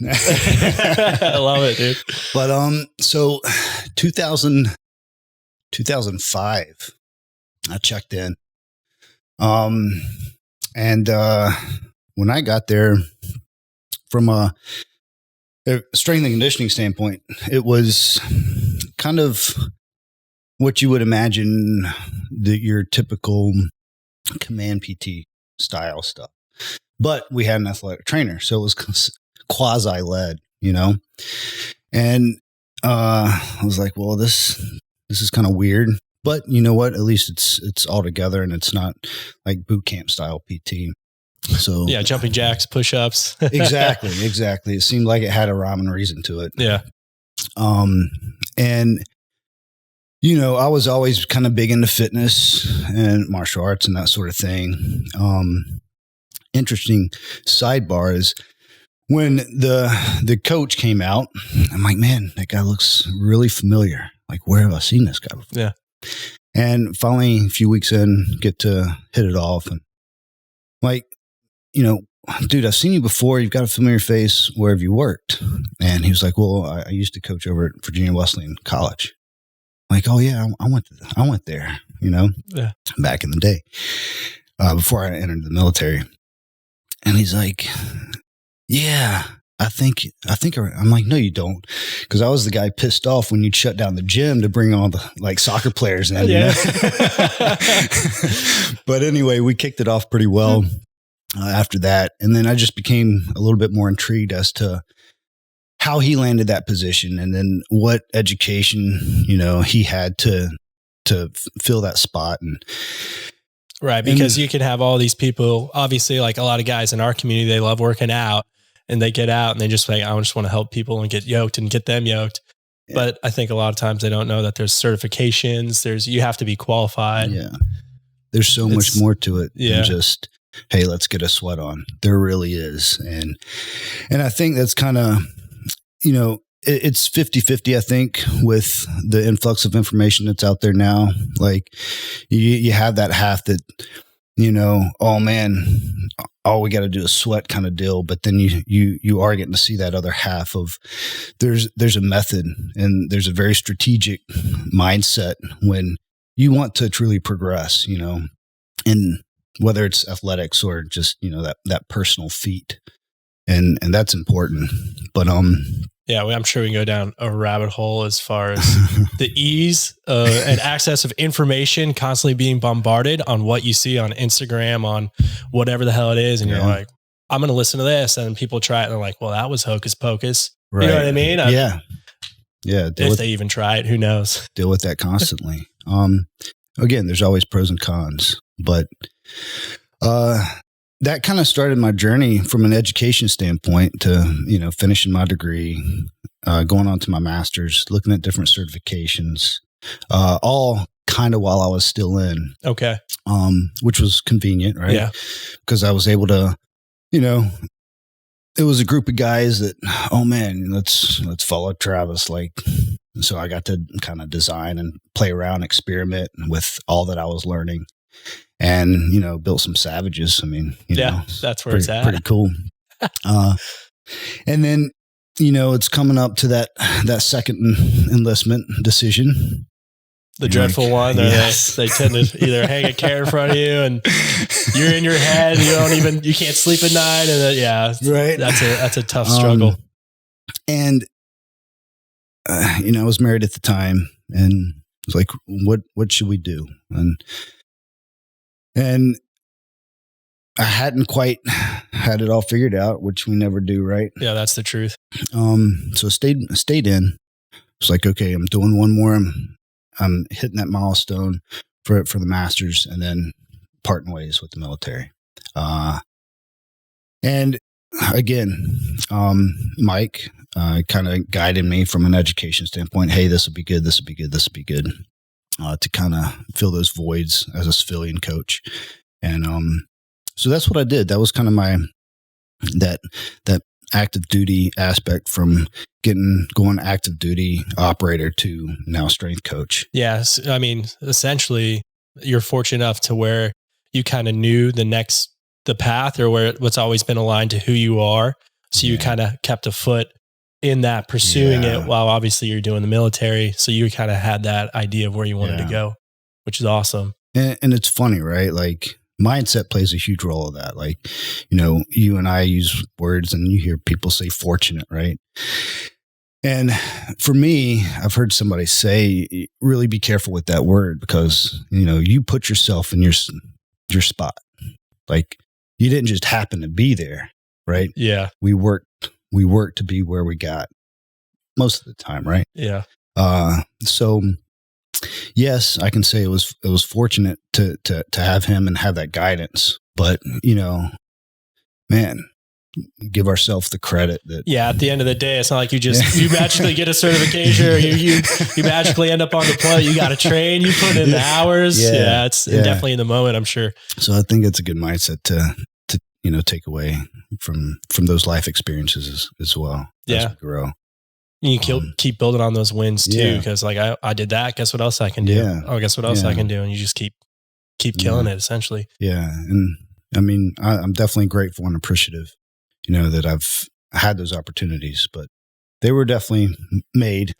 I love it, dude. But so 2005, I checked in. And when I got there, from a strength and conditioning standpoint, it was kind of what you would imagine your typical command PT style stuff. But we had an athletic trainer, so it was quasi-led, you know? And I was like, well, this is kind of weird. But you know what? At least it's all together, and it's not like boot camp style PT. So yeah, jumping jacks, push-ups. Exactly. It seemed like it had a rhyme and reason to it. Yeah. And you know, I was always kind of big into fitness and martial arts and that sort of thing. Interesting sidebar is when the coach came out, I'm like, man, that guy looks really familiar. Like, where have I seen this guy before? Yeah. And finally, a few weeks in, get to hit it off. And like, you know, dude, I've seen you before. You've got a familiar face. Where have you worked? And he was like, well, I used to coach over at Virginia Wesleyan College. I'm like, oh yeah, I went there, you know, back in the day, before I entered the military. And he's like, yeah, I think I'm like, no, you don't. Cause I was the guy pissed off when you'd shut down the gym to bring all the like soccer players in. Yeah. You know? But anyway, we kicked it off pretty well after that. And then I just became a little bit more intrigued as to how he landed that position, and then what education, you know, he had to fill that spot. And right. Because you can have all these people, obviously, like a lot of guys in our community, they love working out, and they get out and they just like, I just want to help people and get yoked and get them yoked. Yeah. But I think a lot of times they don't know that there's certifications, you have to be qualified. Yeah. There's so much more to it than just, hey, let's get a sweat on. There really is. And I think that's kind of, you know, it's 50-50, I think, with the influx of information that's out there now. Like you have that half that, you know, oh man, all we got to do is sweat kind of deal. But then you are getting to see that other half of there's a method, and there's a very strategic mindset when you want to truly progress, you know, and whether it's athletics or just, you know, that personal feat. And that's important. But, yeah, I'm sure we can go down a rabbit hole as far as the ease and access of information constantly being bombarded on what you see on Instagram, on whatever the hell it is. And you're like, I'm going to listen to this. And people try it and they're like, well, that was hocus pocus. Right. You know what I mean? Yeah. If they even try it, who knows? Deal with that constantly. Again, there's always pros and cons, but that kind of started my journey from an education standpoint to, you know, finishing my degree, going on to my master's, looking at different certifications, all kind of while I was still in. Okay. Which was convenient, right? Yeah. Because I was able to, you know, it was a group of guys that, oh man, let's follow Travis. Like, so I got to kind of design and play around, experiment with all that I was learning. And, you know, built some savages. I mean, you know, that's where it's at. Pretty cool. And then, you know, it's coming up to that second enlistment decision. The dreadful one. Yes. They tend to either hang a carrot in front of you and you're in your head. You can't sleep at night. And right. That's a tough struggle. And, you know, I was married at the time, and it was like, what should we do? And I hadn't quite had it all figured out, which we never do, right? Yeah, that's the truth. So I stayed in. It's like, okay, I'm doing one more. I'm hitting that milestone for the masters, and then parting ways with the military. And again, Mike kind of guided me from an education standpoint. Hey, this will be good. This will be good. This will be good. To kind of fill those voids as a civilian coach. And so that's what I did. That was kind of my that active duty aspect, from going active duty operator to now strength coach. Yes. I mean, essentially you're fortunate enough to where you kind of knew the path, or what's always been aligned to who you are. So you kind of kept a foot in that, pursuing it while obviously you're doing the military. So you kind of had that idea of where you wanted to go, which is awesome. And it's funny, right? Like mindset plays a huge role of that. Like, you and I use words and you hear people say fortunate, right? And for me, I've heard somebody say, really be careful with that word because, you put yourself in your spot. Like you didn't just happen to be there, right? Yeah. We worked to be where we got most of the time, right? Yeah. So yes, I can say it was fortunate to have him and have that guidance, but man, give ourselves the credit that. Yeah. At the end of the day, it's not like you magically get a certification or you magically end up on the plane. You got to train, you put in the hours. Yeah. It's definitely in the moment, I'm sure. So I think it's a good mindset to take away from those life experiences as well. As we grow. You keep building on those wins too. Cause like I did that. Guess what else I can do? Yeah. Oh, guess what else I can do? And you just keep killing it essentially. Yeah. And I mean, I'm definitely grateful and appreciative, that I've had those opportunities, but they were definitely made,